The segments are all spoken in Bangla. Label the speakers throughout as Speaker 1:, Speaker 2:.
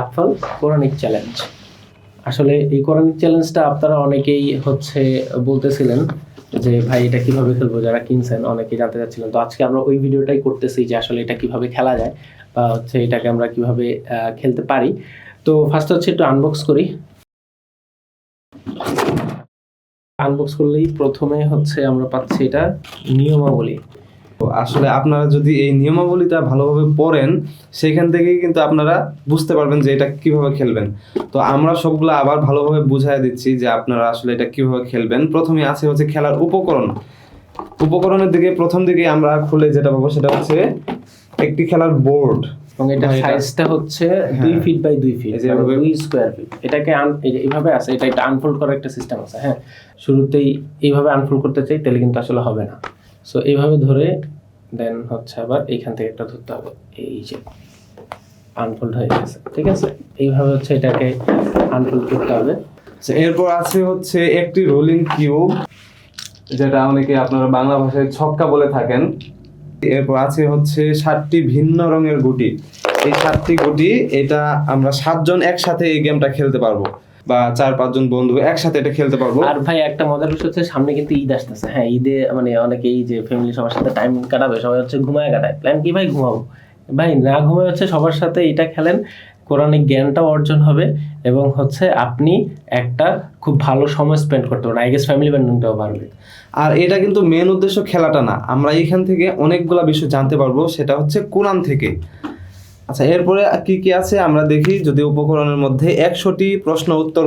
Speaker 1: আতফাল কোরআনিক চ্যালেঞ্জ। আসলে এই কোরআনিক চ্যালেঞ্জটা আপনারা অনেকেই বলতেছিলেন যে ভাই এটা কিভাবে খেলবো, যারা কিনছেন অনেকেই জানতে চাচ্ছিলেন। তো আজকে আমরা ওই ভিডিওটাই করতেছি যে আসলে এটা কিভাবে খেলা যায় বা এটাকে আমরা কিভাবে খেলতে পারি। তো ফার্স্ট একটু আনবক্স করি। আনবক্স করলেই প্রথমে আমরা পাচ্ছি এটা নিয়মাবলী।
Speaker 2: আসলে আপনারা যদি এই নিয়মাবলীটা ভালোভাবে পড়েন সেখান থেকেই কিন্তু আপনারা বুঝতে পারবেন যে এটা কিভাবে খেলবেন। তো আমরা সবগুলো আবার ভালোভাবে বুঝাই দিচ্ছি যে আপনারা আসলে এটা কিভাবে খেলবেন। প্রথমে আছে খেলার উপকরণের দিকে প্রথম দিকে আমরা খুলে যেটা পাবো সেটা হচ্ছে একটি খেলার বোর্ড,
Speaker 1: এবং এটা সাইজটা 2 feet by 2 feet, 2 square feet. এটাকে এইভাবে আছে, এটা আনফোল্ড করার একটা সিস্টেম আছে। হ্যাঁ, শুরুতেই এইভাবে আনফোল্ড করতে চাই তাহলে কিন্তু আসলে হবে না। সো এইভাবে ধরে দেন আবার এইখান থেকে একটা ধরতে হবে, এই যে আনফোল্ড হয়ে গেছে। ঠিক আছে, এইভাবে এটাকে আনফোল্ড করতে হবে।
Speaker 2: এরপর আছে একটি রোলিং কিউব, যেটা অনেকে আপনারা বাংলা ভাষায় ছক্কা বলে থাকেন। এরপর আছে 7টি ভিন্ন রঙের গুটি। এই 7টি গুটি, এটা আমরা 7 জন একসাথে এই গেমটা খেলতে পারবো, বা 4-5 জন বন্ধু একসাথে এটা খেলতে পারবো।
Speaker 1: আর ভাই একটা মজার বিষয় সামনে কিন্তু ঈদ আসতেছে। হ্যাঁ, ঈদে অনেকেই যে ফ্যামিলি সবার সাথে টাইম কাটাবে, সবাই ঘুমায় কাটায়। প্ল্যান কি ভাই? ঘুমাবো। ভাই না ঘুমায় সবার সাথে এটা খেলেন, কোরআনিক জ্ঞানটাও অর্জন হবে এবং আপনি একটা খুব ভালো সময় স্পেন্ড করতে পারবেন। আই গেস ফ্যামিলি বন্ডিংটাও বাড়বে।
Speaker 2: আর এটা কিন্তু মেন উদ্দেশ্য খেলাটা না, আমরা এখান থেকে অনেকগুলা বিষয় জানতে পারবো, সেটা কোরআন থেকে। আচ্ছা, এরপরে কি কি আছে আমরা দেখি। যদি উপকরণের মধ্যে 100টি প্রশ্ন উত্তর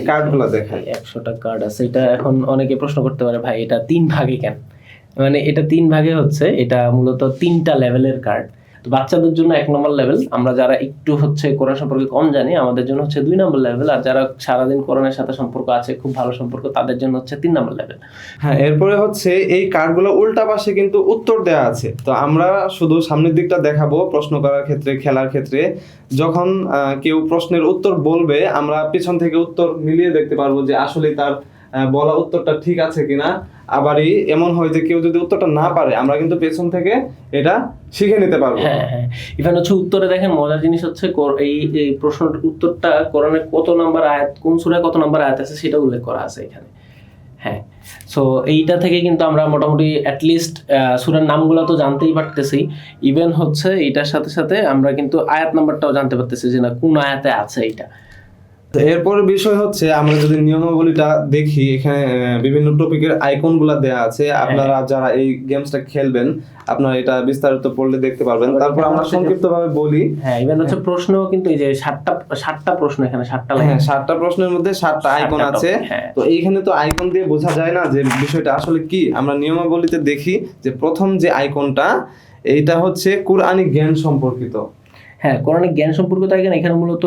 Speaker 2: কার্ডগুলো দেখাই।
Speaker 1: 100টা কার্ড আছে। এটা এখন অনেকে প্রশ্ন করতে পারে ভাই এটা 3 ভাগে কেন? এটা 3 ভাগে এটা মূলত 3টা লেভেলের কার্ড। তো বাচ্চাদের জন্য 1 নম্বর লেভেল, আমরা যারা একটু কোরআন সম্পর্কে কম জানি আমাদের জন্য 2 নম্বর লেভেল, আর যারা সারাদিন কোরআনের সাথে সম্পর্ক আছে, খুব ভালো সম্পর্ক, তাদের জন্য 3 নম্বর লেভেল।
Speaker 2: হ্যাঁ, এরপরে এই কার্ডগুলো উল্টা পাশে কিন্তু উত্তর দেওয়া আছে। তো আমরা শুধু সামনের দিকটা দেখাবো প্রশ্ন করার ক্ষেত্রে, খেলার ক্ষেত্রে। যখন কেউ প্রশ্নের উত্তর বলবে, আমরা পিছন থেকে উত্তর মিলিয়ে দেখতে পারবো যে আসলে তার বলা উত্তরটা ঠিক আছে কিনা। আবারই এমন হয় যে কেউ যদি উত্তরটা না পারে, আমরা কিন্তু পেছন থেকে এটা শিখে নিতে পারবো।
Speaker 1: হ্যাঁ হ্যাঁ, ইভেন উত্তরে দেখেন মজার জিনিস এই প্রশ্নের উত্তরটা কোরআনের কত নাম্বার আয়াত, কোন সূরায় কত নাম্বার আয়াত আছে সেটা উল্লেখ করা আছে এখানে। হ্যাঁ, সো এইটা থেকে কিন্তু আমরা মোটামুটি অ্যাটলিস্ট সূরার নামগুলো তো জানতেই পারতেছি। ইভেন এটার সাথে সাথে আমরা কিন্তু আয়াত নাম্বারটাও জানতে পারতেছি যে না কোন আয়াতে আছে এটা।
Speaker 2: এরপর বিষয় আমরা যদি নিয়মাবলীটা দেখি, এখানে বিভিন্ন টপিকের আইকনগুলো দেয়া আছে। আপনারা যারা এই গেমসটা খেলবেন, আপনারা এটা বিস্তারিত পড়লে দেখতে পারবেন। তারপর আমরা সংক্ষিপ্তভাবে বলি।
Speaker 1: হ্যাঁ, ইভেন প্রশ্ন কিন্তু এই যে 7টা প্রশ্ন, এখানে 7টা লাইন।
Speaker 2: হ্যাঁ, 7টা প্রশ্নের মধ্যে 7টা আইকন আছে। তো এইখানে তো আইকন দিয়ে বোঝা যায় না যে বিষয়টা আসলে কি। আমরা নিয়মাবলীতে দেখি যে প্রথম যে আইকনটা, এইটা কোরআনিক জ্ঞান সম্পর্কিত।
Speaker 1: হ্যাঁ, কোরআনিক জ্ঞান সম্পর্কিত এখানে মূলত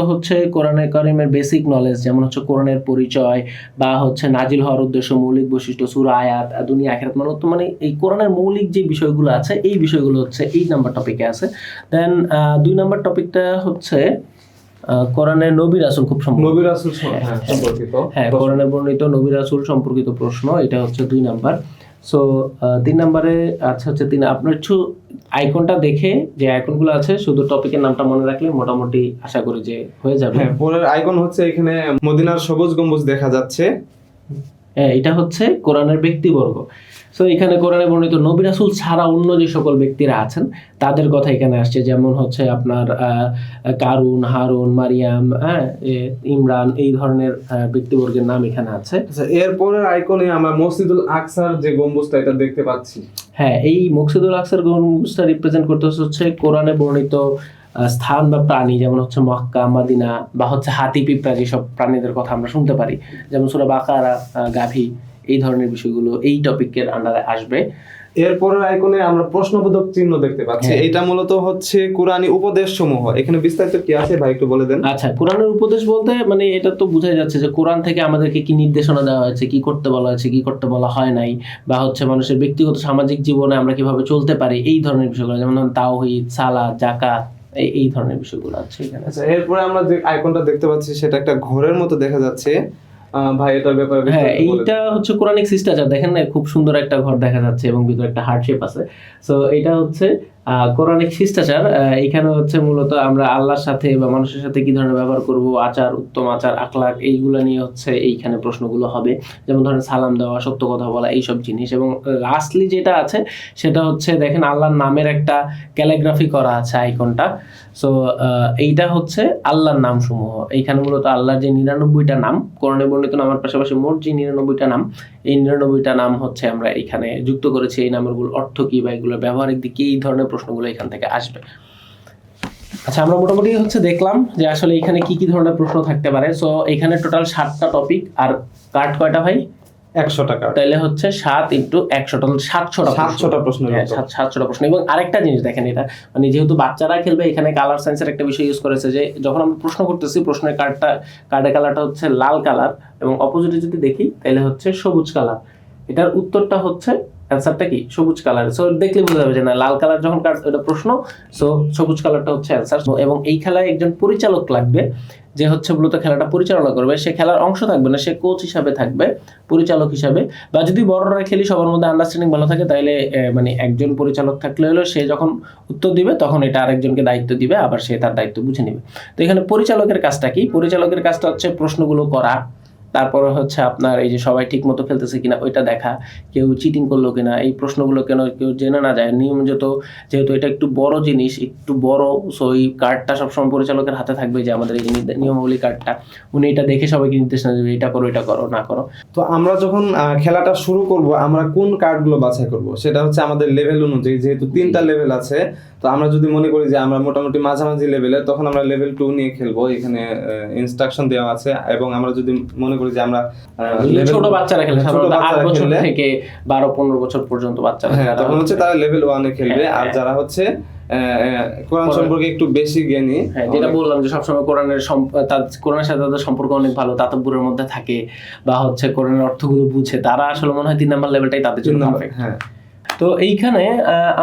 Speaker 1: কোরআনে কারিমের বেসিক নলেজ, যেমন কোরআনের পরিচয় বা নাজিল হওয়ার উদ্দেশ্য, মৌলিক বৈশিষ্ট্য, সূরা, আয়াত, দুনিয়া, আখিরাত, এই কোরআনের মৌলিক যে বিষয়গুলো আছে, এই বিষয়গুলো এই নাম্বার টপিকে আছে। দেন 2 নাম্বার টপিকটা কোরআনের নবী রাসূল সম্পর্কিত। হ্যাঁ, কোরআনে বর্ণিত নবী রাসূল সম্পর্কিত প্রশ্ন, এটা 2 নাম্বার। সো 3 নাম্বারে আপনার আইকনটা দেখে যে আইকনগুলো আছে, শুধু টপিকের নামটা মনে রাখলে মোটামুটি আশা করি যে হয়ে যাবে।
Speaker 2: হ্যাঁ, পরের আইকন এখানে মদিনার সবুজ গম্বুজ দেখা যাচ্ছে।
Speaker 1: হ্যাঁ, এটা কোরআনের ব্যক্তিবর্গ। সো এখানে কোরআনে বর্ণিত নবী রাসূল ছাড়া অন্য যে সকল ব্যক্তিরা আছেন তাদের কথা এখানে আসছে, যেমন আপনার কারুন, হারুন, মারিয়াম, ইমরান, এই ধরনের ব্যক্তিবর্গের নাম এখানে আছে।
Speaker 2: এরপরের আইকনে আমরা মসজিদুল আকসার যে গম্বুজটা, এটা দেখতে পাচ্ছি।
Speaker 1: হ্যাঁ, এই মসজিদুল আকসার গম্বুজটা রিপ্রেজেন্ট করতে কোরআনে বর্ণিত স্থান বা প্রাণী, যেমন মক্কা, মদিনা, বা হাতি, পিঁপড়া, যেসব প্রাণীদের কথা আমরা শুনতে পারি, যেমন সূরা বাকারা, গাভী, এই ধরনের বিষয়গুলো এই টপিকের আন্ডারে আসবে।
Speaker 2: এরপরের আইকনে আমরা প্রশ্নবোধক চিহ্ন দেখতে পাচ্ছি। এটা মূলত কোরআনী উপদেশ সমূহ। এখানে বিস্তারিত কি আছে ভাই একটু বলে দেন।
Speaker 1: আচ্ছা, কোরআনের উপদেশ বলতে এটা তো বোঝাই যাচ্ছে যে কোরআন থেকে আমাদেরকে কি নির্দেশনা দেওয়া হয়েছে, কি করতে বলা হয়েছে, কি করতে বলা হয় নাই, বা মানুষের ব্যক্তিগত সামাজিক জীবনে আমরা কিভাবে চলতে পারি, এই ধরনের বিষয়গুলো, যেমন তাওহীদ, সালাত, যাকাত, এই ধরনের বিষয়গুলো আছে এখানে।
Speaker 2: আচ্ছা, এরপরে আমরা যে আইকনটা দেখতে পাচ্ছি সেটা একটা ঘরের মতো দেখা যাচ্ছে। ভাই এটার ব্যাপারে
Speaker 1: হ্যাঁ, এইটা কোরআনিক শিষ্টাচার। দেখেন না, খুব সুন্দর একটা ঘর দেখা যাচ্ছে এবং ভিতরে একটা হার্ট শেপ আছে। সো এটা কোরআনিক শিষ্টাচার এইখানে হচ্ছে মূলত আমরা আল্লাহর সাথে বা মানুষের সাথে কি ধরনের ব্যবহার করব, আচার, উত্তম আচার, আখলাক, এইগুলো নিয়ে হচ্ছে এইখানে প্রশ্নগুলো হবে। যেমন ধরেন সালাম দেওয়া, সত্য কথা বলা, এইসব জিনিস। এবং লাস্টলি যেটা আছে সেটা হচ্ছে দেখেন আল্লাহর নামের একটা ক্যালিগ্রাফি করা আছে আইকনটা। সো এইটা হচ্ছে আল্লাহর নাম সমূহ। এইখানে মূলত আল্লাহর যে 99টা নাম, কোরআনে বর্ণিত নামের পাশাপাশি মোট যে 99টা নাম, এই 99টা নাম হচ্ছে আমরা এখানে যুক্ত করেছি। এই নামেরগুলোর অর্থ কি বা এগুলোর ব্যবহারিক দিক কি, এই ধরনের প্রশ্নগুলো এখান থেকে আসবে। আচ্ছা, আমরা মোটামুটি হচ্ছে দেখলাম যে আসলে এখানে কি কি ধরনের প্রশ্ন থাকতে পারে। সো এখানে টোটাল 7টা টপিক, আর কার্ড কয়টা ভাই?
Speaker 2: 100 টাকা।
Speaker 1: তাহলে হচ্ছে 7 × 100, টোটাল 700টা প্রশ্ন। 700টা প্রশ্ন। এবং আরেকটা জিনিস দেখেন, এটা মানে যেহেতু বাচ্চারা খেলবে, এখানে কালার সায়েন্সের একটা বিষয় ইউজ করেছে যে যখন আমরা প্রশ্ন করতেছি, প্রশ্নের কার্ডের কালারটা হচ্ছে লাল কালার, এবং অপোজিটে যদি দেখি তাহলে হচ্ছে সবুজ কালার। এটার উত্তরটা হচ্ছে, অ্যান্সারটা কি সবুজ কালার। সো দেখলে বোঝা যাবে যে না, লাল কালার যখন এটা প্রশ্ন, সো সবুজ কালারটা হচ্ছে অ্যান্সার। এবং এই খেলায় একজন পরিচালক লাগবে, যে হচ্ছে মূলত খেলাটা পরিচালনা করবে। সে খেলার অংশ থাকবে না, সে কোচ হিসাবে থাকবে, পরিচালক হিসাবে। বা যদি বড়রা খেলি, সবার মধ্যে আন্ডারস্ট্যান্ডিং ভালো থাকে, তাহলে মানে একজন পরিচালক থাকলে হলো সে যখন উত্তর দিবে তখন এটা আরেকজনকে দায়িত্ব দিবে, আবার সে তার দায়িত্ব বুঝে নেবে। তো এখানে পরিচালকের কাজটা কি? পরিচালকের কাজটা হচ্ছে প্রশ্নগুলো করা, তারপরে হচ্ছে আপনার এই যে সবাই ঠিক মতো খেলতেছে কিনা ওইটা দেখা, কেউ চিটিং করলো কিনা, এই প্রশ্নগুলো কেন কেউ জেনে না যায়। নিয়মিত, যেহেতু এটা একটু বড় জিনিস, একটু বড়, সো এই কার্ডটা সবসময় পরিচালকের হাতে থাকবে, যে আমাদের এই নিয়মাবলী কার্ডটা, উনি এটা দেখে সবাইকে নির্দেশনা দেবে, এটা করো, এটা করো, না করো।
Speaker 2: তো আমরা যখন খেলাটা শুরু করব, আমরা কোন কার্ডগুলো বাছাই করব সেটা হচ্ছে আমাদের লেভেল অনুযায়ী। যেহেতু 3টা লেভেল আছে, তো আমরা যদি মনে করি যে আমরা মোটামুটি মাঝামাঝি লেভেলে, তখন আমরা লেভেল 2 নিয়ে খেলবো। এখানে ইনস্ট্রাকশন দেওয়া আছে। এবং আমরা যদি মনে করি যে আমরা
Speaker 1: ছোট বাচ্চারা খেলে, 8 বছর থেকে 12-15 বছর পর্যন্ত বাচ্চারা,
Speaker 2: তখন হচ্ছে তারা লেভেল 1 এ খেলবে। আর যারা হচ্ছে কোরআন সম্পর্কে একটু বেশি জ্ঞানী,
Speaker 1: যেটা বললাম যে সবসময় কোরআনের সাথে তাদের সম্পর্ক অনেক ভালো, তাতাব্বুরের মধ্যে থাকে, বা হচ্ছে কোরআনের অর্থগুলো বুঝে, তারা আসলে মনে হয় 3 নাম্বার লেভেলটাই তাদের জন্য পারফেক্ট। তো এইখানে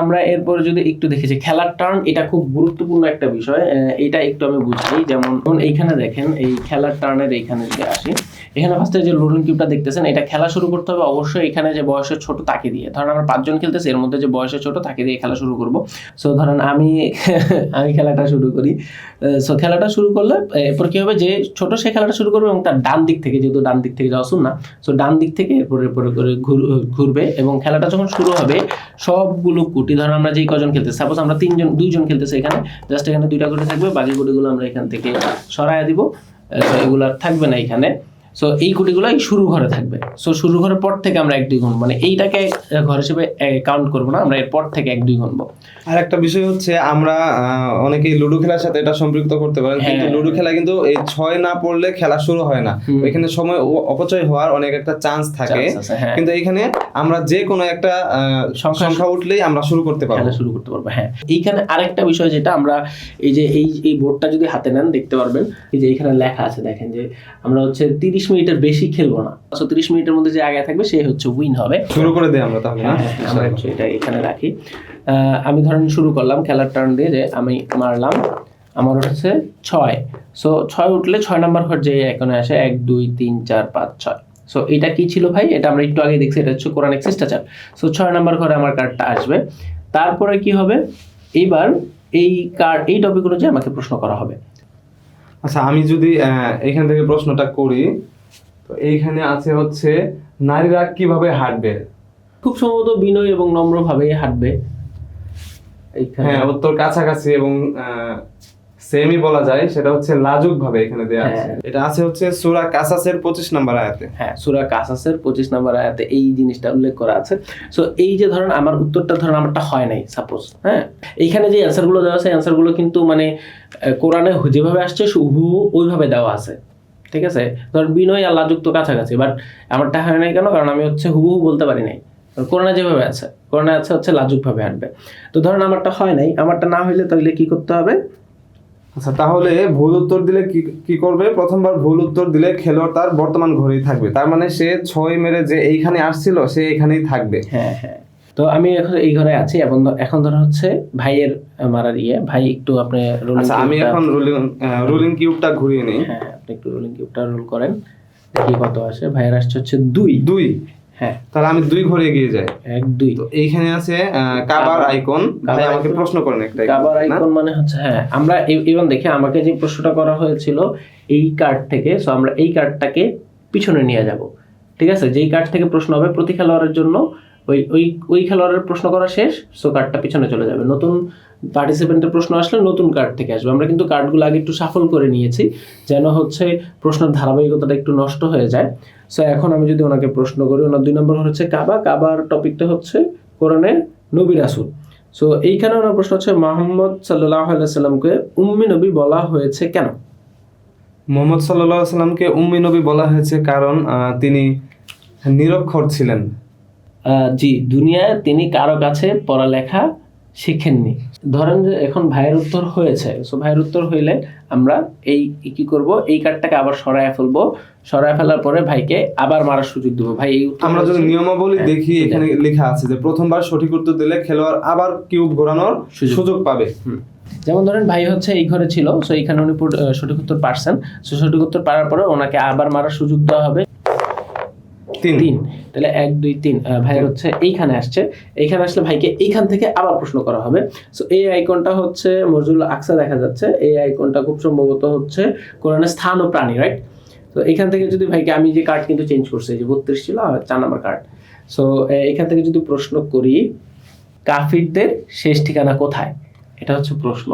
Speaker 1: আমরা এরপর যদি একটু দেখি যে খেলার টার্ন, এটা খুব গুরুত্বপূর্ণ একটা বিষয়। এটা একটু আমি বুঝাই। যেমন এইখানে দেখেন, এই খেলার টার্নের এইখানে যদি আসি, এখানে ফার্স্টে যে লোডিং কিউবটা দেখতেছেন, এটা খেলা শুরু করতে হবে অবশ্যই এখানে যে বয়সের ছোট তাকে দিয়ে। ধরেন আমরা 5 জন খেলতেছি, এর মধ্যে যে বয়সের ছোট তাকে দিয়ে খেলা শুরু করব। সো ধরেন আমি খেলাটা শুরু করি। সো খেলাটা শুরু করলে এরপর কি হবে, যে ছোট সে খেলাটা শুরু করবে, এবং তার ডান দিক থেকে, যেহেতু ডান দিক থেকে যাওয়া সুন্নাহ, সো ডান দিক থেকে এরপরে করে ঘুরবে। এবং খেলাটা যখন শুরু হবে, সবগুলো কুটি, ধরেন আমরা যেই কজন খেলতেছি, সাপোজ আমরা 2জন খেলতেছি, এখানে জাস্ট এখানে 2টা গুটি থাকবে, বাকি গুটিগুলো আমরা এখান থেকে সরায় দিব, এগুলো থাকবে না এখানে। সো এই কুটিগুলো এই শুরু ঘরে থাকবে। সো শুরু ঘরের পর থেকে আমরা 1-2 গুণ, মানে এইটাকে ঘর হিসেবে কাউন্ট করবো না, আমরা এরপর থেকে 1-2 গুনবো।
Speaker 2: আর একটা বিষয় হচ্ছে, আমরা অনেকেই লুডো খেলার সাথে এটা সম্পৃক্ত করতে পারেন, কিন্তু লুডো খেলা কিন্তু এই 6 না পড়লে খেলা শুরু হয় না। এখানে সময় অপচয় হওয়ার অনেক একটা চান্স থাকে। কিন্তু এখানে আমরা যে কোনো একটা সংখ্যা উঠলেই আমরা শুরু করতে পারবো।
Speaker 1: হ্যাঁ, এইখানে আরেকটা বিষয় যেটা আমরা এই যে এই বোর্ডটা যদি হাতে নেন, দেখতে পারবেন এই যে এখানে লেখা আছে, দেখেন যে আমরা হচ্ছে 30 মিনিটের বেশি খেলবো না। 30 মিনিটের মধ্যে যে আগে থাকবে সে হচ্ছে উইন হবে।
Speaker 2: শুরু করে দেই আমরা তাহলে।
Speaker 1: আমরা এটা এখানে রাখি। আমি ধরেন শুরু করলাম খেলার টার্ন দিয়ে, যে আমি মারলাম, আমার হচ্ছে 6। সো 6 উঠলে 6 নাম্বার ঘর যে এখানে আসে 1 2 3 4 5 6। সো এটা কি ছিল ভাই? এটা আমরা একটু আগে দেখছি, এটা হচ্ছে কোরআনিক শিষ্টাচার। সো 6 নাম্বার ঘরে আমার কার্ডটা আসবে। তারপরে কি হবে, এইবার এই টপিক অনুযায়ী আমাকে প্রশ্ন করা হবে।
Speaker 2: আচ্ছা, আমি যদি এখান থেকে প্রশ্নটা করি, তো এইখানে আছে হচ্ছে নারীরা কিভাবে হাঁটবে?
Speaker 1: খুব সম্ভবত বিনয় এবং নম্রভাবে হাঁটবে।
Speaker 2: হ্যাঁ, উত্তর কাছাকাছি এবং সেমই বলা যায়, সেটা হচ্ছে লাজুক ভাবে এখানে দেয়া আছে। এটা আছে হচ্ছে সূরা কাসাসের 25 নম্বর আয়াতে।
Speaker 1: হ্যাঁ, সূরা কাসাসের 25 নম্বর আয়াতে এই জিনিসটা উল্লেখ করা আছে। সো এই যে ধরেন আমার উত্তরটা, ধরেন আমারটা হয় নাই সাপোজ, হ্যাঁ, এইখানে যে অ্যান্সারগুলো দেওয়া আছে, অ্যান্সারগুলো কিন্তু মানে কোরআনে যেভাবে আসছে হুবহু ওইভাবে দেওয়া আছে, ঠিক আছে? ধরেন বিনয় আর লাজুক তো কাছাকাছি, বাট আমারটা হয় নাই কেন? কারণ আমি হচ্ছে হুবহু বলতে পারি নাই। কোরআনে যেভাবে আছে, কোরআনে আছে হচ্ছে লাজুক ভাবে হাঁটবে। তো ধরেন আমারটা হয় নাই, আমারটা না হইলে তাহলে কি করতে হবে?
Speaker 2: আচ্ছা, তাহলে ভুল উত্তর দিলে কি করবে? প্রথমবার ভুল উত্তর দিলে খেলোয়াড় তার বর্তমান ঘরেই থাকবে, তার মানে সে 6 মেরে যে এইখানে আসছিল সে এখানেই থাকবে।
Speaker 1: হ্যাঁ হ্যাঁ, তো আমি এখন এই ঘরে আছি, এবং এখন ধর হচ্ছে ভাইয়ের মারার ভাই একটু আপনি রোলিং।
Speaker 2: আচ্ছা, আমি এখন রোলিং কিউবটা ঘুরিয়ে নেই।
Speaker 1: হ্যাঁ, আপনি একটু রোলিং কিউবটা রোল করেন, দেখি কত আসে। ভাইয়ের আসছে হচ্ছে 2। হ্যাঁ,
Speaker 2: তাহলে আমি 2 ঘরে এগিয়ে যাই।
Speaker 1: 1 2।
Speaker 2: তো এইখানে আছে কাবার আইকন। ভাই আমাকে প্রশ্ন করেন একটা।
Speaker 1: কাবার আইকন মানে হচ্ছে, হ্যাঁ আমরা ইভেন দেখি আমাকে যে প্রশ্নটা করা হয়েছিল এই কার্ড থেকে, সো আমরা এই কার্ডটাকে পিছনে নিয়ে যাব। ঠিক আছে, যেই কার্ড থেকে প্রশ্ন হবে প্রতি খেলোয়াড়ের জন্য ওই ওই ওই খেলোয়াড়ের প্রশ্ন করা শেষ, সো কার্ডটা পিছনে চলে যাবে। নতুন পার্টিসিপেন্টের প্রশ্ন আসলে নতুন কার্ড থেকে আসবে। আমরা কিন্তু কার্ডগুলো আগে একটু শাফল করে নিয়েছি যেন হচ্ছে প্রশ্নের ধারাবাহিকতাটা একটু নষ্ট হয়ে যায়। সো এখন আমি যদি ওনাকে প্রশ্ন করি, ওনার 2 নম্বর হচ্ছে কাবা। কাবার টপিকটা হচ্ছে কোরআনের নবী রাসূল। সো এইখানে ওনার প্রশ্ন হচ্ছে মুহাম্মদ সাল্লাল্লাহু আলাইহি সাল্লামকে উম্মি নবী বলা হয়েছে কেন?
Speaker 2: মুহাম্মদ সাল্লাল্লাহু আলাইহি সাল্লামকে উম্মি নবী বলা হয়েছে কারণ তিনি নিরক্ষর ছিলেন।
Speaker 1: জি, দুনিয়ায় তিনি কারো কাছে পড়ালেখা শিখেননি। ধরেন যে এখন ভাইয়ের উত্তর হয়েছে, সো ভাইয়ের উত্তর হইলে আমরা এই কি করব, এই কার্ডটাকে আবার সরায় ফেলবো। সরায় ফেলার পরে ভাইকে আবার মারার সুযোগ দেবো। ভাই এই
Speaker 2: আমরা যদি নিয়মাবলী দেখি, এখানে লেখা আছে যে প্রথমবার সঠিক উত্তর দিলে খেলোয়াড় আবার কিউব ঘোরানোর সুযোগ পাবে।
Speaker 1: যেমন ধরেন ভাই হচ্ছে এই ঘরে ছিল, সো এইখানে উনি সঠিক উত্তর পারছেন। সো সঠিক উত্তর পারার পরে ওনাকে আবার মারার সুযোগ দেওয়া হবে 3। তাহলে 1 2 3 ভাই হচ্ছে এইখানে আসছে। এইখানে আসলে ভাইকে এইখান থেকে আবার প্রশ্ন করা হবে। সো এই আইকনটা হচ্ছে মসজিদুল আকসা দেখা যাচ্ছে। এই আইকনটা খুব সম্ভবত হচ্ছে কোরআনের স্থান ও প্রাণী, রাইট? তো এখান থেকে যদি ভাইকে, আমি যে কার্ড কিন্তু চেঞ্জ করছি, যে 32 ছিল 4 নাম্বার কার্ড। সো এখান থেকে যদি প্রশ্ন করি কাফিরদের শেষ ঠিকানা কোথায়, এটা হচ্ছে প্রশ্ন।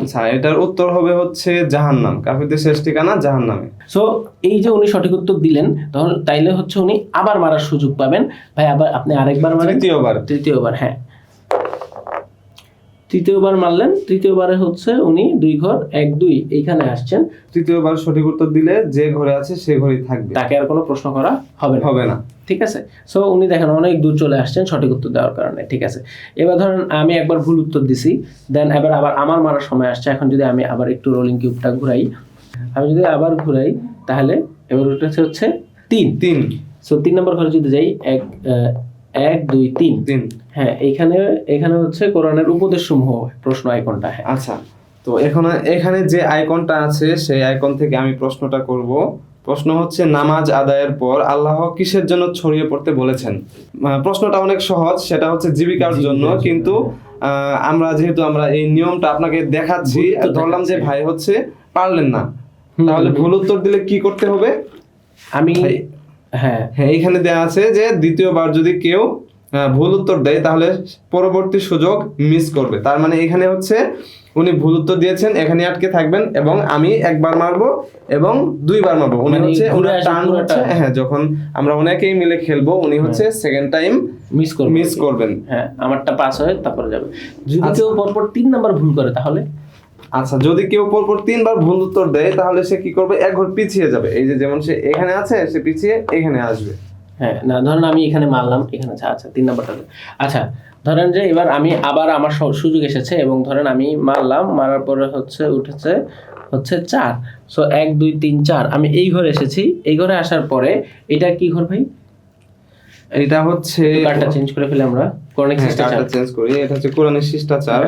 Speaker 2: আচ্ছা, এটার উত্তর হবে হচ্ছে জাহান্নাম। কাফিরদের শেষ ঠিকানা জাহান্নামে।
Speaker 1: সো এই যে উনি সঠিক উত্তর দিলেন, তখন তাইলে হচ্ছে উনি আবার মারার সুযোগ পাবেন। ভাই আবার আপনি আরেকবার মারেন, তৃতীয়বার। হ্যাঁ, তৃতীয়বার মারলেন। তৃতীয়বারে হচ্ছে উনি 2 ঘর 1 2 এইখানে আসছেন।
Speaker 2: তৃতীয়বার সঠিক উত্তর দিলে যে ঘরে আছে সে ঘরেই থাকবে,
Speaker 1: তাকে আর কোনো প্রশ্ন করা হবে না। ঠিক আছে, সো উনি দেখেন অনেক দূর চলে আসছেন সঠিক উত্তর দেওয়ার কারণে। ঠিক আছে, এবার ধরেন আমি একবার ভুল উত্তর দিছি, দেন এবার আবার আমার মারার সময় আসছে। এখন যদি আমি আবার একটু রোলিং কিউবটা ঘুরাই, আমি যদি আবার ঘুরাই, তাহলে এবার ওটা হচ্ছে 3। সো 3 নম্বর ঘরে যদি যাই, 1 2 3। হ্যাঁ, এখানে হচ্ছে কোরআনের উপদেশ সমূহ প্রশ্ন আইকনটা। হ্যাঁ,
Speaker 2: আচ্ছা, তো এখানে যে আইকনটা আছে সেই আইকন থেকে আমি প্রশ্নটা করব। প্রশ্ন হচ্ছে নামাজ আদায়ের পর আল্লাহ কিসের জন্য ছড়িয়ে পড়তে বলেছেন? প্রশ্নটা অনেক সহজ, সেটা হচ্ছে জীবিকার জন্য। কিন্তু আমরা যেহেতু এই নিয়মটা আপনাকে দেখাচ্ছি, ধরলাম যে ভাই হচ্ছে পারলেন না, তাহলে ভুল উত্তর দিলে কি করতে হবে? হ্যাঁ, এইখানে দেয়া আছে যে দ্বিতীয়বার যদি কেউ ভুল উত্তর দেয় তাহলে পরবর্তী সুযোগ মিস করবে। তার মানে এখানে হচ্ছে উনি ভুল উত্তর দিয়েছেন, এখানে আটকে থাকবেন এবং আমি একবার মারবো এবং 2 বার মারবো। উনি হচ্ছে হ্যাঁ, যখন আমরা অনেকেই মিলে খেলবো, উনি হচ্ছে সেকেন্ড টাইম মিস করবেন।
Speaker 1: হ্যাঁ, আমারটা পাস হয় তারপরে যাবে। যদি কেউ পরপর 3 নাম্বার ভুল করে তাহলে?
Speaker 2: আচ্ছা, যদি কেউ পরপর 3 বার ভুল উত্তর দেয় তাহলে সে কি করবে? 1 ঘর পিছিয়ে যাবে। এই যে যেমন সে এখানে আছে, সে পিছিয়ে এখানে আসবে।
Speaker 1: হ্যাঁ, না ধরেন আমি এখানে মারলাম, এখানে আচ্ছা 3 নাম্বারটা। আচ্ছা, ধরেন যে এবার আবার আমার সুযোগ এসেছে এবং ধরেন আমি মারলাম, মারার পরে উঠেছে 4। সো 1 2 3 4, আমি এই ঘরে এসেছি। এই ঘরে আসার পরে এটা কি ঘর ভাই?
Speaker 2: এটা হচ্ছে
Speaker 1: কার্ডটা চেঞ্জ করে ফেলে আমরা, কোরআনিক শিষ্টাচার
Speaker 2: চেঞ্জ করি। এটা হচ্ছে কোরআনিক শিষ্টাচার।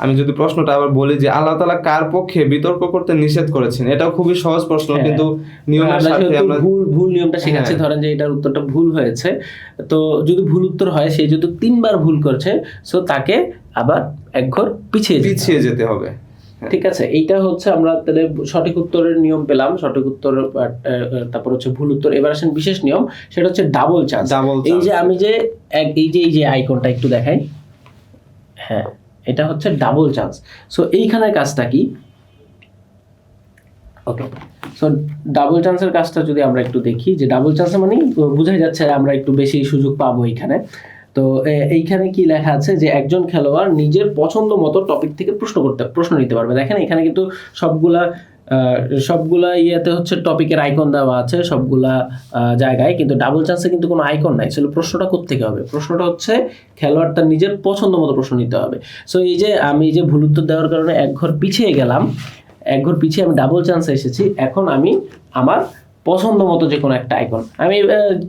Speaker 2: আমি যদি প্রশ্নটা আবার বলি যে আল্লাহ তাআলা কার পক্ষে বিতর্ক করতে নিষেধ করেছেন, এটাও খুবই সহজ প্রশ্ন, কিন্তু নিয়মের সাথে আমরা
Speaker 1: ভুল নিয়মটা শেখাচ্ছি। ধরেন যে এটার উত্তরটা ভুল হয়েছে, তো যদি ভুল উত্তর হয়, সে যদি 3 বার ভুল করছে, সো তাকে আবার 1 ঘর পিছিয়ে যেতে হবে। ঠিক আছে, এইটা হচ্ছে আমরা তাহলে সঠিক উত্তরের নিয়ম পেলাম। সঠিক উত্তর, তারপর হচ্ছে ভুল উত্তর। এবার আসেন বিশেষ নিয়ম, সেটা হচ্ছে ডাবল চান্স। এই যে আমি যে এই যে আইকনটা একটু দেখাই, হ্যাঁ, এটা হচ্ছে ডাবল চান্স। সো এইখানের কাজটা কি? ওকে, সো ডাবল চান্সের কাজটা যদি আমরা একটু দেখি, যে ডাবল চান্সে মানে বোঝাই যাচ্ছে আমরা একটু বেশি সুযোগ পাবো এইখানে। তো এইখানে কি লেখা আছে যে একজন খেলোয়াড় নিজের পছন্দ মতো টপিক থেকে প্রশ্ন নিতে পারবে। দেখেন এখানে কিন্তু সবগুলা ইয়েতে হচ্ছে টপিকের আইকন দেওয়া আছে সবগুলা জায়গায়, কিন্তু ডাবল চান্সে কিন্তু কোনো আইকন নাই। আসলে প্রশ্নটা কোত্থেকে হবে? প্রশ্নটা হচ্ছে খেলোয়াড় তার নিজের পছন্দ মতো প্রশ্ন নিতে হবে। সো এই যে আমি যে ভুল উত্তর দেওয়ার কারণে 1 ঘর পিছিয়ে গেলাম, 1 ঘর পিছিয়ে আমি ডাবল চান্সে এসেছি। এখন আমি আমার পছন্দ মতো যে কোনো একটা আইকন আমি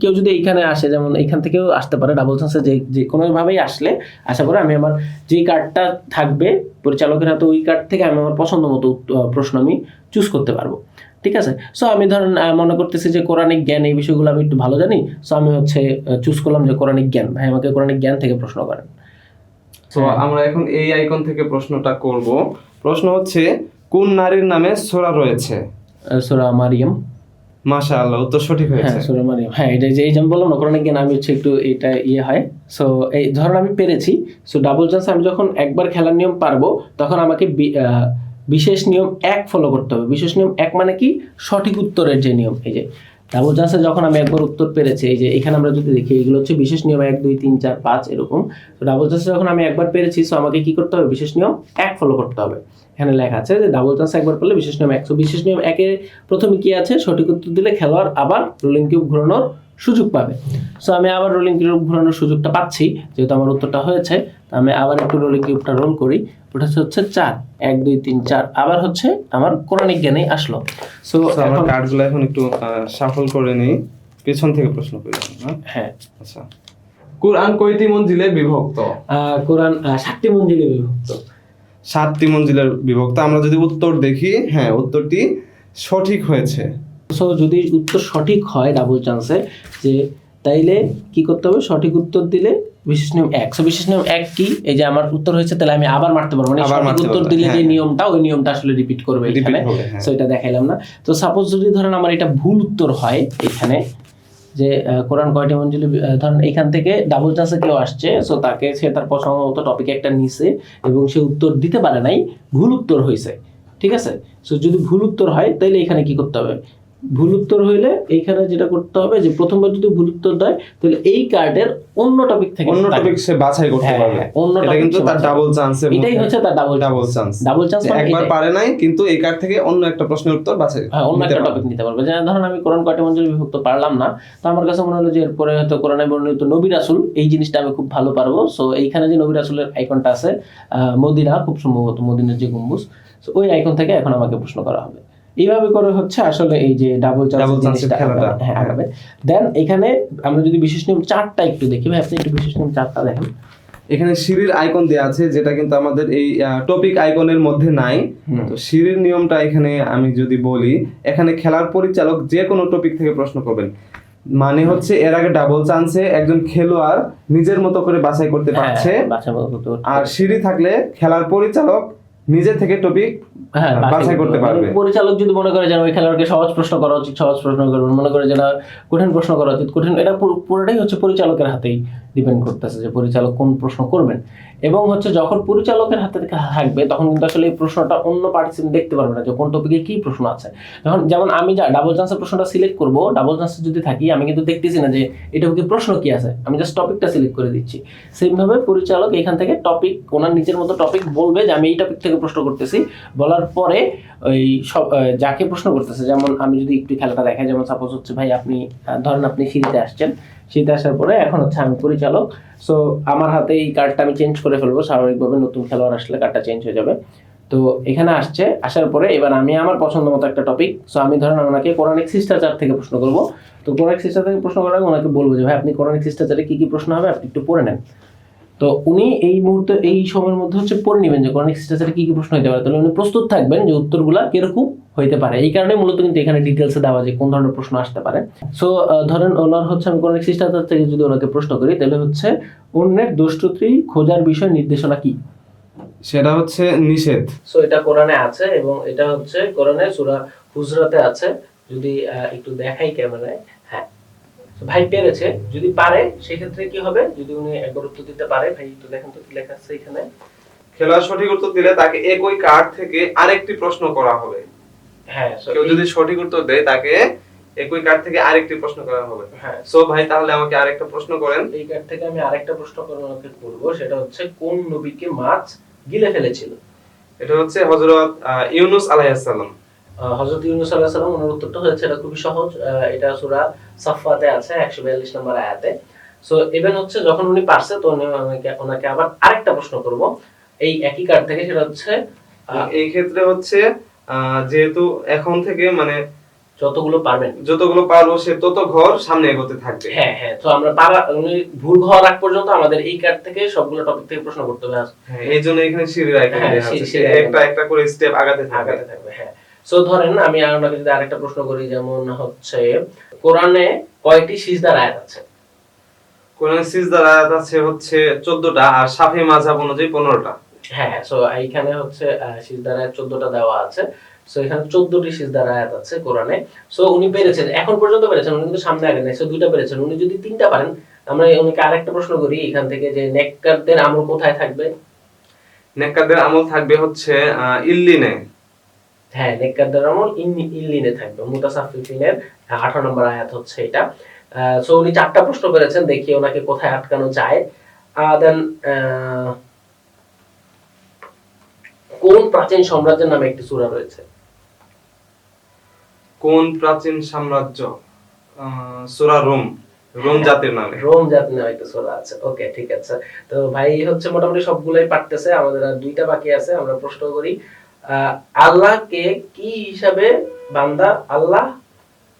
Speaker 1: কেউ যদি এইখানে আসে, যেমন এইখান থেকেও আসতে পারে ডাবল চান্সে, যে কোনোভাবেই আসলে আশা করি আমি আমার যেই কার্ডটা থাকবে পরিচালকের হাতে ওই কার্ড থেকে আমি আমার পছন্দ মতো প্রশ্ন আমি চুজ করতে পারবো। ঠিক আছে, সো আমি ধরেন মনে করতেছি যে কোরআনিক জ্ঞান এই বিষয়গুলো আমি একটু ভালো জানি, সো আমি হচ্ছে চুজ করলাম যে কোরআনিক জ্ঞান, ভাই আমাকে কোরআনিক জ্ঞান থেকে প্রশ্ন করেন।
Speaker 2: তো আমরা এখন এই আইকন থেকে প্রশ্নটা করব। প্রশ্ন হচ্ছে কোন নারীর নামে সূরা রয়েছে?
Speaker 1: সূরা মারিয়াম।
Speaker 2: মাশাআল্লাহ, উত্তর সঠিক হয়েছে।
Speaker 1: হ্যাঁ সূরা মারিয়াম, হ্যাঁ এটা যে এই যে আমি বললাম না কোরআনিক জ্ঞান, আমি হচ্ছে একটু এটা হয়। সো এই ধরুন আমি পেরেছি, সো ডাবল চান্স আমি যখন একবার খেলার নিয়ম পারবো তখন আমাকে বিশেষ নিয়ম 1 ফলো করতে হবে। বিশেষ নিয়ম 1 মানে কি? সঠিক উত্তরের যে নিয়ম। এই যে ডাবল চান্সে যখন আমি একবার উত্তর পেরেছি, এই যে এখানে আমরা যদি দেখি এগুলো হচ্ছে বিশেষ নিয়ম 1 2 3 4 5 এরকম। তো ডাবল চান্সে যখন আমি একবার পেরেছি, সো আমাকে কি করতে হবে? বিশেষ নিয়ম 1 ফলো করতে হবে। এখানে লেখা আছে যে ডাবল চান্স একবার পেলে বিশেষ নিয়ম 1। সো বিশেষ নিয়ম 1 এর প্রথমে কি আছে? সঠিক উত্তর দিলে খেলোয়াড় আবার রোলিং কিউব ঘোরানোর সুযোগ পাবে। সো আমি আবার রোলিং কিউব ঘোরানোর সুযোগটা পাচ্ছি, যেহেতু আমার উত্তরটা হয়েছে। আমি আবার একটু রোলিং কিউবটা রোল করি, ওটা হচ্ছে 4 1 2 3 4, আবার হচ্ছে আমার কোরআনিক জ্ঞানেই আসলো। সো
Speaker 2: আমরা কার্ডগুলো এখন একটু শাফল করে নেই, পেছন থেকে প্রশ্ন করি।
Speaker 1: হ্যাঁ
Speaker 2: আচ্ছা, কুরআন কয়টি মঞ্জিলে বিভক্ত?
Speaker 1: কোরআন 7টি মঞ্জিলে বিভক্ত।
Speaker 2: 7টি মঞ্জিলে বিভক্ত। আমরা যদি উত্তর দেখি, হ্যাঁ উত্তরটি সঠিক হয়েছে।
Speaker 1: সো যদি উত্তর সঠিক হয় ডাবল চান্সে, যে তাইলে কি করতে হবে? সঠিক উত্তর দিলে বিশেষ নিয়ম 1। সো বিশেষ নিয়ম 1 কি? এই যে আমার উত্তর হয়েছে, তাহলে আমি আবার মারতে পারবো। মানে সঠিক উত্তর দিলে যে নিয়মটা, ওই নিয়মটা আসলে রিপিট করবে এখানে। সো এটা দেখাইলাম না। তো সাপোজ যদি ধরেন আমার এটা ভুল উত্তর হয় এখানে, যে কোরআন কয়টি মঞ্জিলে, ধরেন এখান থেকে ডাবল চান্সে কেউ আসছে, সো তাকে সে তার পছন্দ মতো টপিক একটা নিছে এবং সে উত্তর দিতে পারে নাই, ভুল উত্তর হয়েছে। ঠিক আছে, সো যদি ভুল উত্তর হয় তাহলে এখানে কি করতে হবে? ভুল উত্তর হইলে এইখানে যেটা করতে হবে, যে প্রথমবার যদি ভুল উত্তর দেয় তাহলে এই কার্ডের অন্য টপিক থেকে
Speaker 2: অন্য টপিক সে বাছাই করতে পারবে। এটা কিন্তু তার ডাবল চান্স।
Speaker 1: এটাই হচ্ছে তার ডাবল চান্স। ডাবল চান্স মানে
Speaker 2: একবার পারে নাই, কিন্তু এই কার্ড থেকে অন্য একটা প্রশ্নের উত্তর বাছাই,
Speaker 1: অন্য একটা টপিক নিতে পারবে। যেমন ধরুন আমি কোরআন কয়টি মঞ্জিলে বিভক্ত পারলাম না, তো আমার কাছে মনে হলো যে এরপরে হয়তো কোরআনে বর্ণিত নবী রাসূল, এই জিনিসটা আমি খুব ভালো পারবো। সো এইখানে যে নবী রাসূলের আইকনটা আছে, মদিনা, খুব সম্ভবত মদিনার যে গম্বুজ, সো ওই আইকন থেকে এখন আমাকে প্রশ্ন করা হবে। এইভাবে করে হচ্ছে আসলে এই যে ডাবল চান্সের খেলাটা আগাবে। দেন এখানে আমরা যদি বিশেষ নিয়ম 4টা একটু দেখি, ভাই আপনি একটু বিশেষ নিয়ম 4টা দেখেন।
Speaker 2: এখানে সিঁড়ির আইকন দেয়া আছে, যেটা কিন্তু আমাদের এই টপিক আইকনের মধ্যে নাই। তো সিঁড়ির নিয়মটা এখানে আমি যদি বলি, এখানে খেলার পরিচালক যে কোনো টপিক থেকে প্রশ্ন করবেন। মানে হচ্ছে এর আগে ডাবল চান্সে একজন খেলোয়াড় নিজের মতো করে বাছাই করতে পারছে, আর সিঁড়ি থাকলে খেলার পরিচালক নিজে থেকে টপিক বাছাই করতে পারবে।
Speaker 1: পরিচালক যদি মনে করে যে ওই খেলোয়াড়কে সহজ প্রশ্ন করা উচিত, সহজ প্রশ্ন করবেন, মনে করে যেটা কঠিন প্রশ্ন করা উচিত কঠিন, এটা পুরোটাই হচ্ছে পরিচালকের হাতেই ডিপেন্ড করতেছে যে পরিচালক কোন প্রশ্ন করবেন। এবং হচ্ছে যখন পরিচালকের হাতে থাকবে তখন কিন্তু আসলে এই প্রশ্নটা অন্য পার্টিসিপেন্ট দেখতে পারবে না যে কোন টপিকে কি প্রশ্ন আছে। যেমন আমি যা ডাবল চান্সের প্রশ্নটা সিলেক্ট করব, ডাবল চান্সে যদি থাকি আমি কিন্তু দেখতেছি না যে এটা কি প্রশ্ন কি আছে, আমি জাস্ট টপিকটা সিলেক্ট করে দিচ্ছি। সেমভাবে পরিচালক এখান থেকে টপিক, ওনার নিজের মতো টপিক বলবে যে আমি এই টপিক থেকে প্রশ্ন করতেছি, বলার পরে ওই সব যাকে প্রশ্ন করতেছে, যেমন আমি যদি একটু খেলাটা দেখাই, যেমন সাপোজ হচ্ছে ভাই আপনি ধরেন আপনি সিঁড়িতে আসছেন, সিঁড়িতে আসার পরে এখন হচ্ছে আমি পরিচালক, সো আমার হাতে এই কার্ডটা আমি চেঞ্জ করে ফেলবো, স্বাভাবিকভাবে নতুন খেলোয়াড় আসলে কার্ডটা চেঞ্জ হয়ে যাবে। তো এখানে আসার পরে এবার আমি আমার পছন্দ মতো একটা টপিক, সো আমি ধরেন ওনাকে কোরআনিক শিষ্টাচার থেকে প্রশ্ন করবো। তো কোরআনিক শিষ্টাচার থেকে প্রশ্ন করার আগে ওনাকে বলবো যে ভাই আপনি কোরআনিক শিষ্টাচারে কি কি প্রশ্ন হবে আপনি একটু পড়ে নেন। তো উনি এই মুহূর্তে এই সময়ের মধ্যে হচ্ছে পড়ে নেবেন যে কোরআনিক শিষ্টাচারে কি কি প্রশ্ন হতে পারে, তাহলে উনি প্রস্তুত থাকবেন যে উত্তরগুলা কিরকম হইতে পারে। এই কারণে মূলত কিন্তু এখানে ডিটেলসে দেওয়া যে কোন ধরনের প্রশ্ন আসতে পারে। সো ধরেন ওনার হচ্ছে আমি কোরআনিক শিষ্টাচার থেকে যদি ওনাকে প্রশ্ন করি, তাহলে হচ্ছে অন্যের দোষত্রুটি খোঁজার বিষয় নির্দেশনা কি?
Speaker 2: সেটা হচ্ছে নিষেধ।
Speaker 1: সো এটা কোরআনে আছে এবং এটা হচ্ছে কোরআনে সূরা হুজরাতে আছে। যদি একটু দেখাই ক্যামেরায়, হ্যাঁ ভাই পেরেছে, যদি পারে সেক্ষেত্রে কি হবে, যদি উনি একবার উত্তর দিতে পারে, ভাই একটু দেখেন তো কি লেখা আছে এখানে।
Speaker 2: খেলোয়াড় সঠিক উত্তর দিলে তাকে একই কার্ড থেকে আরেকটি প্রশ্ন করা হবে।
Speaker 1: হ্যাঁ,
Speaker 2: কেউ যদি সঠিক উত্তর দেয় তাকে একই কার্ড থেকে আরেকটি প্রশ্ন করা হবে। হ্যাঁ, সো ভাই তাহলে আমাকে আরেকটা প্রশ্ন করেন।
Speaker 1: এই কার্ড থেকে আমি আরেকটা প্রশ্ন করব, সেটা হচ্ছে কোন নবীকে মাছ গিলে ফেলেছিল?
Speaker 2: এটা হচ্ছে হযরত ইউনূস আলাইহিস সালাম।
Speaker 1: হযরত ইউনূস আলাইহিস সালাম, ওনার উত্তরটা হয়েছে, এটা খুবই সহজ। এটা সূরা সাফফাতে আছে 142 নম্বর আয়াতে। সো ইভেন হচ্ছে যখন উনি পারছে, তো ওনাকে আবার আরেকটা প্রশ্ন করব এই একই কার্ড থেকে, সেটা হচ্ছে
Speaker 2: এই ক্ষেত্রে হচ্ছে যেহেতু এখন থেকে মানে
Speaker 1: যতগুলো পারবেন,
Speaker 2: যতগুলো পারবো সে তত ঘর সামনে এগোতে থাকবে।
Speaker 1: হ্যাঁ হ্যাঁ, তো আমরা উনি ভুল হওয়ার আগ পর্যন্ত আমাদের এই কার্ড থেকে সবগুলো টপিক থেকে প্রশ্ন করতে হবে।
Speaker 2: হ্যাঁ, এই জন্য এখানে সিঁড়ির আইকন
Speaker 1: হ্যাঁ,
Speaker 2: দেয়া আছে,
Speaker 1: সিঁড়ির icon
Speaker 2: একটা একটা করে স্টেপ আগাতে থাকবে।
Speaker 1: হ্যাঁ। সো ধরেন আমি আপনাকে যদি আরেকটা প্রশ্ন করি, যেমন হচ্ছে কোরআনে কয়টি সিজদার আয়াত আছে?
Speaker 2: কোরআনে সিজদার আয়াত আছে হচ্ছে 14টা, আর শাফি মাযহাব অনুযায়ী 15টা।
Speaker 1: হ্যাঁ, সো এইখানে হচ্ছে সিজদার আয়াত 14টা দেওয়া আছে। সো এখানে 14টি সিজদার আয়াত আছে কোরআনে। সো উনি পেরেছেন, এখন পর্যন্ত পেরেছেন, উনি কিন্তু সামনে আগে নাই। সো দুইটা পেরেছেন। উনি যদি তিনটা পারেন, আমরা উনিকে আরেকটা প্রশ্ন করি এখান থেকে, যে নেককারদের আমল কোথায় থাকবে?
Speaker 2: নেককারদের আমল থাকবে হচ্ছে ইল্লিনে।
Speaker 1: হ্যাঁ, নেককারদের আমল ইল্লিনে থাকবে। মুতাসাফফিফিনের 18 নম্বর আয়াত হচ্ছে এটা। সো উনি 4টা প্রশ্ন করেছেন, দেখি ওনাকে কোথায় আটকানো যায়। দেন কোন প্রাচীন সাম্রাজ্যের নামে একটি সূরা রয়েছে?
Speaker 2: কোন প্রাচীন সাম্রাজ্য? সূরা রোম, রোম জাতির নামে।
Speaker 1: রোম জাতির নামে একটা সূরা আছে। ওকে, ঠিক আছে। তো ভাই হচ্ছে মোটামুটি সবগুলাই পারতেছে। আমাদের আর দুইটা বাকি আছে। আমরা প্রশ্ন করি, আল্লাহকে কি হিসাবে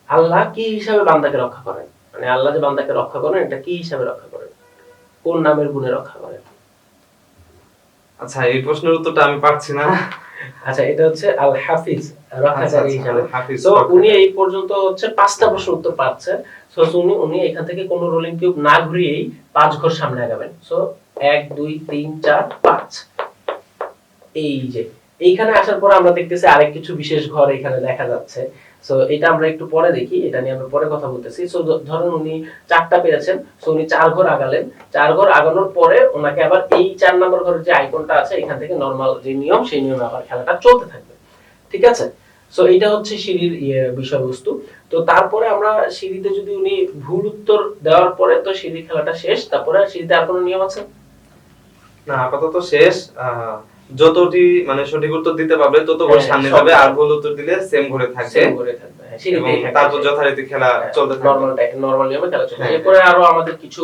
Speaker 1: আল্লাহ কি হিসাবে বান্দাকে রক্ষা করেন? মানে আল্লাহ যে বান্দাকে রক্ষা করেন, এটা কি হিসাবে রক্ষা করেন? কোন নামের গুণে রক্ষা করেন?
Speaker 2: আচ্ছা, এই প্রশ্নের উত্তরটা আমি পাচ্ছি না।
Speaker 1: আচ্ছা, এটা হচ্ছে আল হাফিজ, রক্ষাকারী হিসাবে।
Speaker 2: হাফিজ।
Speaker 1: সো উনি এই পর্যন্ত হচ্ছে 5টা প্রশ্ন উত্তর পাচ্ছে। সো উনি এখান থেকে কোন রোলিং কিউব না ঘুরিয়েই 5 ঘর সামনে আগাবেন। সো 1 2 3 4 5। এই যে এইখানে আসার পর আমরা দেখতেছি আরেক কিছু বিশেষ ঘর এখানে দেখা যাচ্ছে। সো এটা আমরা একটু পরে দেখি, এটা নিয়ে আমরা পরে কথা বলতেছি। সো ধরুন উনি 4টা পেরেছেন, সো উনি 4 ঘর আগালেন। 4 ঘর আগানোর পরে ওনাকে আবার এই 4 নম্বর ঘরের যে আইকনটা আছে, এখান থেকে নরমাল যে নিয়ম, সেই নিয়মে আবার খেলাটা চলতে থাকবে। ঠিক আছে? সো এটা হচ্ছে সিঁড়ির বিষয়বস্তু। তো তারপরে আমরা সিঁড়িতে যদি উনি ভুল উত্তর দেওয়ার পরে তো সিঁড়ির খেলাটা শেষ। তারপরে সিঁড়িতে আর কোনো নিয়ম আছে?
Speaker 2: না, আপাতত শেষ। যতটি মানে সঠিক উত্তর দিতে পারবে তত করে সামনে যাবে, আর ভুল উত্তর দিলে সেম ঘরে থাকবে। এবং তারপর যথারীতি খেলা চলতে থাকবে,
Speaker 1: নরমাল নিয়মে খেলা চলবে। এরপরে আরো আমাদের কিছু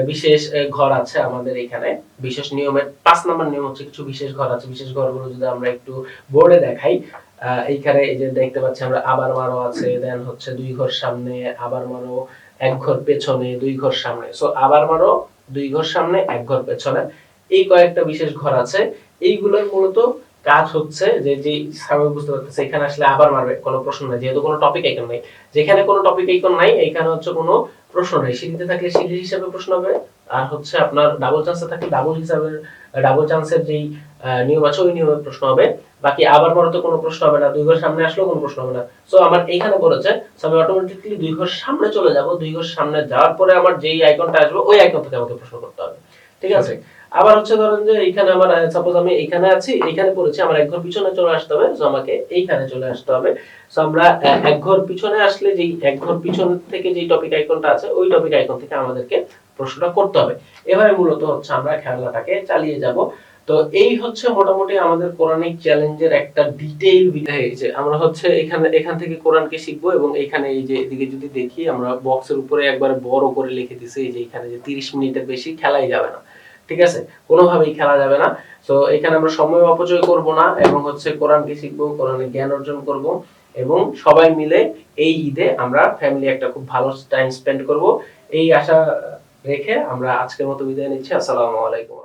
Speaker 1: বিশেষ ঘর আছে আমাদের এখানে। বিশেষ নিয়মের 5 নম্বর নিয়ম হচ্ছে কিছু বিশেষ ঘর আছে। বিশেষ ঘরগুলো যদি আমরা একটু বোর্ডে দেখাই, এইখানে এই যে দেখতে পাচ্ছি আমরা, আবার মারো আছে, দেন হচ্ছে 2 ঘর সামনে, আবার মারো 1 ঘর পেছনে, 2 ঘর সামনে। সো আবার মারো 2 ঘর সামনে, 1 ঘর পেছনে, এই কয়েকটা বিশেষ ঘর আছে। এইগুলোর মূলত কাজ হচ্ছে যে সবাই বুঝতে পারতেছে, এখানে আসলে আবার মারবে, কোনো প্রশ্ন নাই, যেহেতু কোনো টপিক আইকন নাই। যেখানে কোনো টপিক আইকন নাই, এখানে হচ্ছে কোনো প্রশ্ন নাই। সিঁড়িতে থাকলে সিঁড়ি হিসাবে প্রশ্ন হবে, আর হচ্ছে আপনার ডাবল চান্সে থাকলে ডাবল চান্সের যেই নিয়ম আছে ওই নিয়মে প্রশ্ন হবে। বাকি আবার মারতে কোনো প্রশ্ন হবে না, 2 ঘর সামনে আসলেও কোনো প্রশ্ন হবে না। সো আমার এইখানে বলেছে, সো আমি অটোমেটিক্যালি 2 ঘর সামনে চলে যাব। 2 ঘর সামনে যাওয়ার পরে আমার যেই আইকনটা আসবে ওই আইকন থেকে আমাকে প্রশ্ন করতে হবে। ঠিক আছে? আবার হচ্ছে ধরেন যে এইখানে আমার সাপোজ আমি এইখানে আছি, এইখানে পড়েছি, আমার 1 ঘর পিছনে চলে আসতে হবে। সো আমাকে এইখানে চলে আসতে হবে। সো আমরা 1 ঘর পিছনে আসলে যেই 1 ঘর পিছন থেকে যেই টপিক আইকনটা আছে, ওই টপিক আইকন থেকে আমাদেরকে প্রশ্নটা করতে হবে। এভাবে মূলত হচ্ছে আমরা খেলাটাকে চালিয়ে যাব। তো এই হচ্ছে মোটামুটি আমাদের কোরআনিক চ্যালেঞ্জের একটা ডিটেইল ভিডিও। যে আমরা হচ্ছে এখান থেকে কোরআনকে শিখবো, এবং এখানে এই যে এদিকে যদি দেখি, আমরা বক্সের উপরে একবার বড় করে লিখে দিছি এই যে এখানে যে 30 মিনিটের বেশি খেলাই যাবে না। ঠিক আছে? কোনোভাবেই খেলা যাবে না। সো এখানে আমরা সময় অপচয় করব না, এবং হচ্ছে কোরআনকে শিখবো, কোরআনের জ্ঞান অর্জন করব, এবং সবাই মিলে এই ঈদে আমরা ফ্যামিলি একটা খুব ভালো টাইম স্পেন্ড করব। এই আশা রেখে আমরা আজকের মতো বিদায় নিচ্ছি। আসসালামু আলাইকুম।